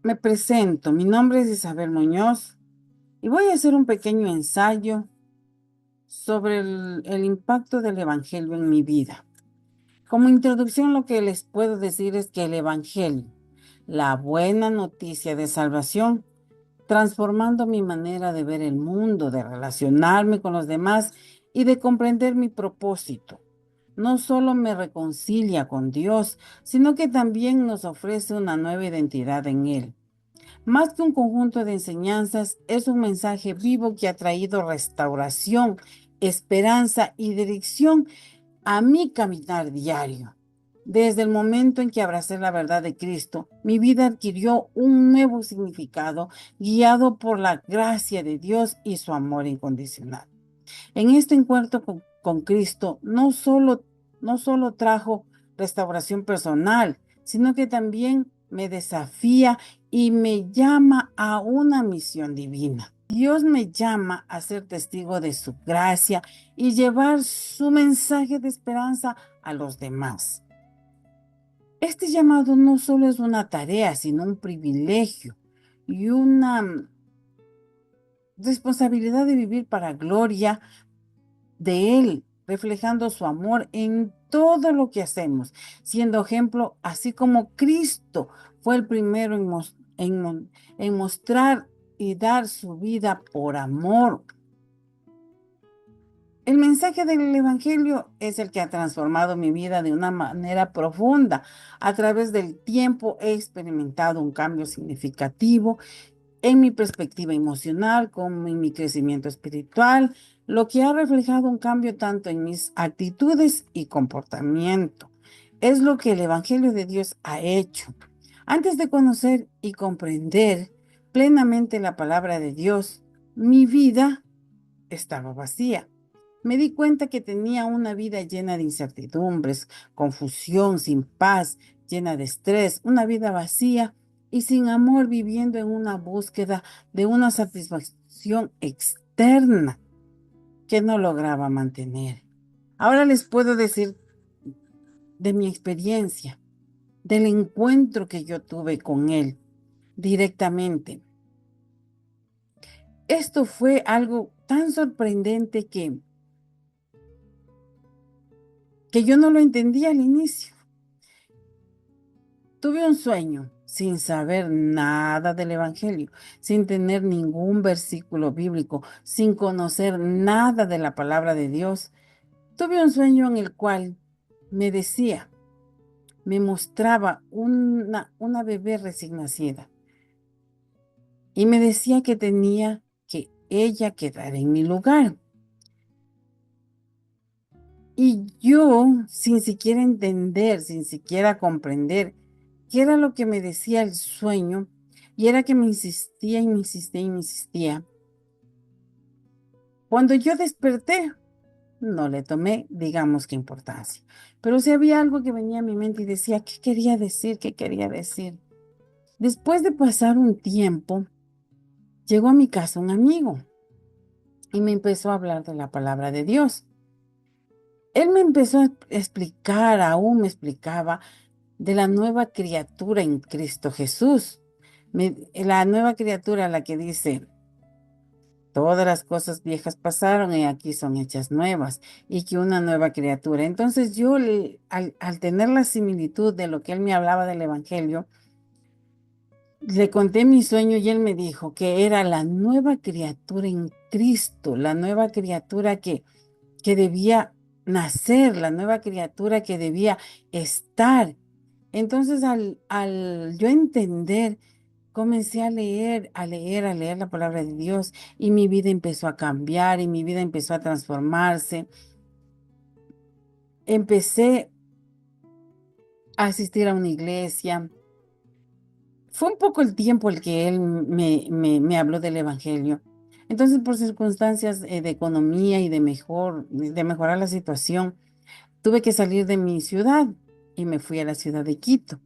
Me presento, mi nombre es Isabel Muñoz y voy a hacer un pequeño ensayo sobre el impacto del Evangelio en mi vida. Como introducción, lo que les puedo decir es que el Evangelio, la buena noticia de salvación, transformando mi manera de ver el mundo, de relacionarme con los demás y de comprender mi propósito. No solo me reconcilia con Dios, sino que también nos ofrece una nueva identidad en Él. Más que un conjunto de enseñanzas, es un mensaje vivo que ha traído restauración, esperanza y dirección a mi caminar diario. Desde el momento en que abracé la verdad de Cristo, mi vida adquirió un nuevo significado, guiado por la gracia de Dios y su amor incondicional. En este encuentro con Cristo, no solo trajo restauración personal, sino que también me desafía y me llama a una misión divina. Dios me llama a ser testigo de su gracia y llevar su mensaje de esperanza a los demás. Este llamado no solo es una tarea, sino un privilegio y una responsabilidad de vivir para gloria de Él, reflejando su amor en todo lo que hacemos, siendo ejemplo, así como Cristo fue el primero en mostrar y dar su vida por amor. El mensaje del Evangelio es el que ha transformado mi vida de una manera profunda. A través del tiempo he experimentado un cambio significativo en mi perspectiva emocional como en mi crecimiento espiritual, lo que ha reflejado un cambio tanto en mis actitudes y comportamiento. Es lo que el Evangelio de Dios ha hecho. Antes de conocer y comprender plenamente la palabra de Dios, mi vida estaba vacía. Me di cuenta que tenía una vida llena de incertidumbres, confusión, sin paz, llena de estrés, una vida vacía y sin amor, viviendo en una búsqueda de una satisfacción externa que no lograba mantener. Ahora les puedo decir de mi experiencia, del encuentro que yo tuve con él directamente. Esto fue algo tan sorprendente que yo no lo entendía al inicio. Tuve un sueño sin saber nada del Evangelio, sin tener ningún versículo bíblico, sin conocer nada de la palabra de Dios. Tuve un sueño en el cual me decía, me mostraba una bebé recién nacida y me decía que tenía que ella quedar en mi lugar. Y yo, sin siquiera entender, sin siquiera comprender qué era lo que me decía el sueño, y era que me insistía y me insistía y me insistía. Cuando yo desperté, no le tomé, digamos, que importancia. Pero si había algo que venía a mi mente y decía, ¿qué quería decir? ¿Qué quería decir? Después de pasar un tiempo, llegó a mi casa un amigo y me empezó a hablar de la palabra de Dios. Él me empezó a explicar, aún me explicaba de la nueva criatura en Cristo Jesús. La nueva criatura, la que dice, todas las cosas viejas pasaron y aquí son hechas nuevas, y que una nueva criatura. Entonces yo, al tener la similitud de lo que él me hablaba del Evangelio, le conté mi sueño y él me dijo que era la nueva criatura en Cristo, la nueva criatura que debía nacer, la nueva criatura que debía estar. Entonces, al yo entender, comencé a leer, a leer, a leer la palabra de Dios y mi vida empezó a cambiar y mi vida empezó a transformarse. Empecé a asistir a una iglesia. Fue un poco el tiempo el que él me habló del evangelio. Entonces, por circunstancias de economía y de mejorar la situación, tuve que salir de mi ciudad y me fui a la ciudad de Quito.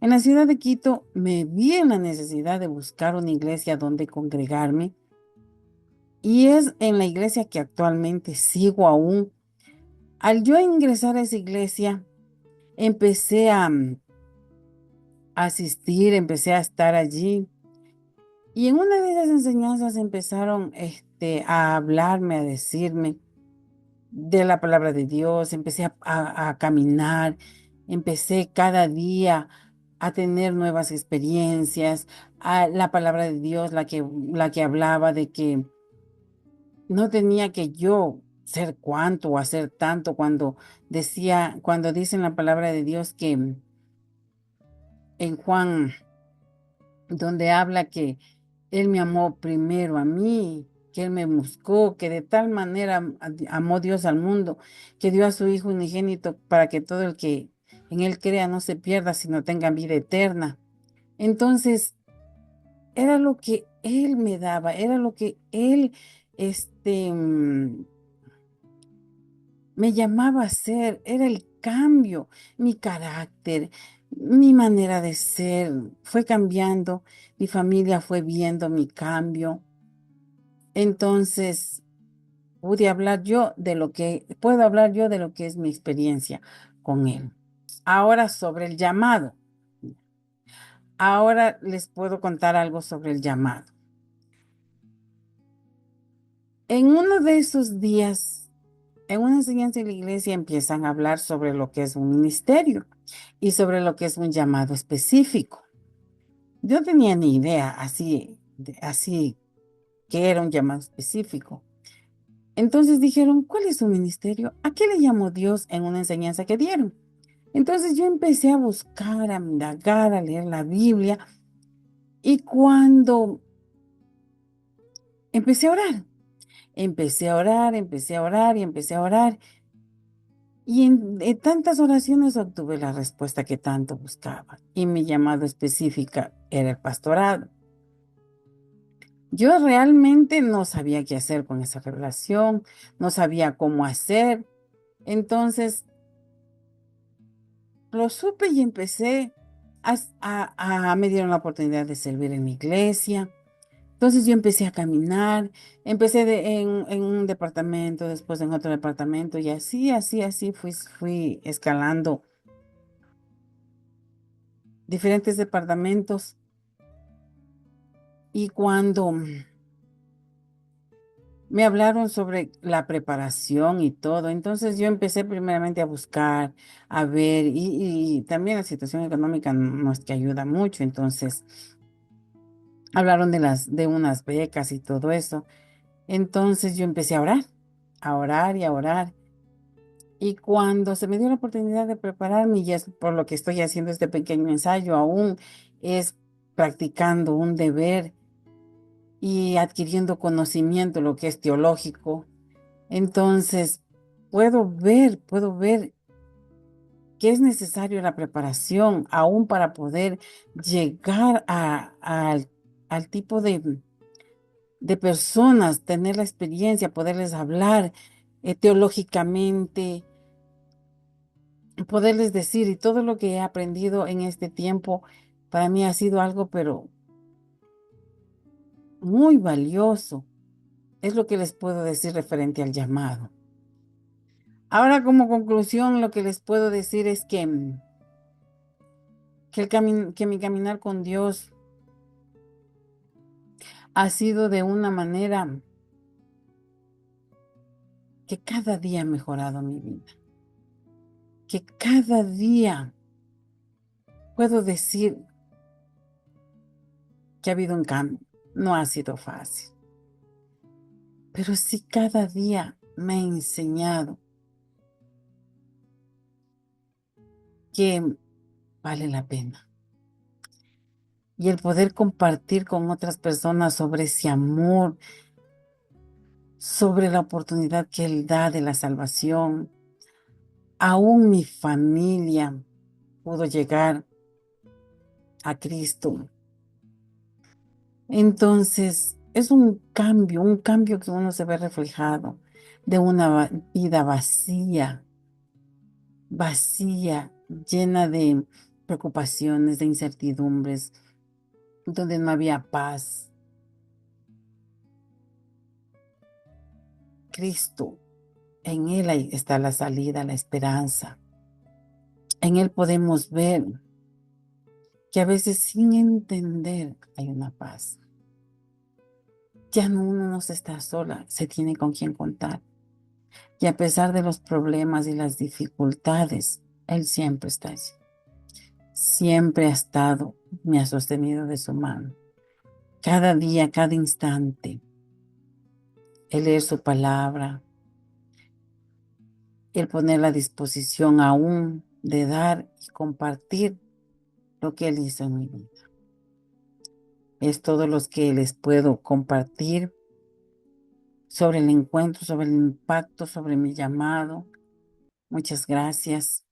En la ciudad de Quito me vi en la necesidad de buscar una iglesia donde congregarme y es en la iglesia que actualmente sigo aún. Al yo ingresar a esa iglesia, empecé asistir, empecé a estar allí. Y en una de esas enseñanzas empezaron a hablarme, a decirme de la palabra de Dios, empecé a caminar, empecé cada día a tener nuevas experiencias, a la palabra de Dios, la que hablaba de que no tenía que yo ser cuánto o hacer tanto cuando dicen la palabra de Dios que en Juan, donde habla que Él me amó primero a mí, que Él me buscó, que de tal manera amó Dios al mundo, que dio a su Hijo unigénito para que todo el que en Él crea no se pierda, sino tenga vida eterna. Entonces, era lo que Él me daba, era lo que Él, este, mm, me llamaba a hacer, era el cambio, mi carácter, mi manera de ser fue cambiando, mi familia fue viendo mi cambio. Entonces, puedo hablar yo de lo que es mi experiencia con él. Ahora sobre el llamado. Ahora les puedo contar algo sobre el llamado. En uno de esos días, en una enseñanza en la iglesia empiezan a hablar sobre lo que es un ministerio y sobre lo que es un llamado específico. Yo no tenía ni idea así que era un llamado específico. Entonces dijeron, ¿cuál es su ministerio? ¿A qué le llamó Dios en una enseñanza que dieron? Entonces yo empecé a buscar, a indagar, a leer la Biblia y cuando empecé a orar, empecé a orar, empecé a orar y empecé a orar y en tantas oraciones obtuve la respuesta que tanto buscaba y mi llamado específica era el pastorado. Yo realmente no sabía qué hacer con esa revelación, no sabía cómo hacer. Entonces lo supe y empecé me dieron la oportunidad de servir en mi iglesia. Entonces yo empecé a caminar, empecé en un departamento, después en otro departamento y así fui escalando diferentes departamentos. Y cuando me hablaron sobre la preparación y todo. Entonces yo empecé primeramente a buscar, a ver, y también la situación económica no es que ayuda mucho. Entonces hablaron de unas becas y todo eso. Entonces yo empecé a orar y a orar. Y cuando se me dio la oportunidad de prepararme, y es por lo que estoy haciendo este pequeño ensayo, aún es practicando un deber y adquiriendo conocimiento, lo que es teológico. Entonces, puedo ver que es necesario la preparación aún para poder llegar al tipo de personas, tener la experiencia, poderles hablar teológicamente, poderles decir, y todo lo que he aprendido en este tiempo, para mí ha sido algo, pero muy valioso. Es lo que les puedo decir referente al llamado. Ahora, como conclusión, lo que les puedo decir es que mi caminar con Dios ha sido de una manera que cada día ha mejorado mi vida, que cada día puedo decir que ha habido un cambio. No ha sido fácil, pero sí cada día me ha enseñado que vale la pena. Y el poder compartir con otras personas sobre ese amor, sobre la oportunidad que Él da de la salvación. Aún mi familia pudo llegar a Cristo. Entonces, es un cambio que uno se ve reflejado de una vida vacía, llena de preocupaciones, de incertidumbres, donde no había paz. Cristo, en Él ahí está la salida, la esperanza. En Él podemos ver que a veces sin entender hay una paz. Ya no uno no se está sola, se tiene con quien contar. Y a pesar de los problemas y las dificultades, Él siempre está allí. Siempre ha estado, me ha sostenido de su mano. Cada día, cada instante, el leer su palabra, el poner la disposición aún de dar y compartir lo que Él hizo en mi vida. Es todo lo que les puedo compartir sobre el encuentro, sobre el impacto, sobre mi llamado. Muchas gracias.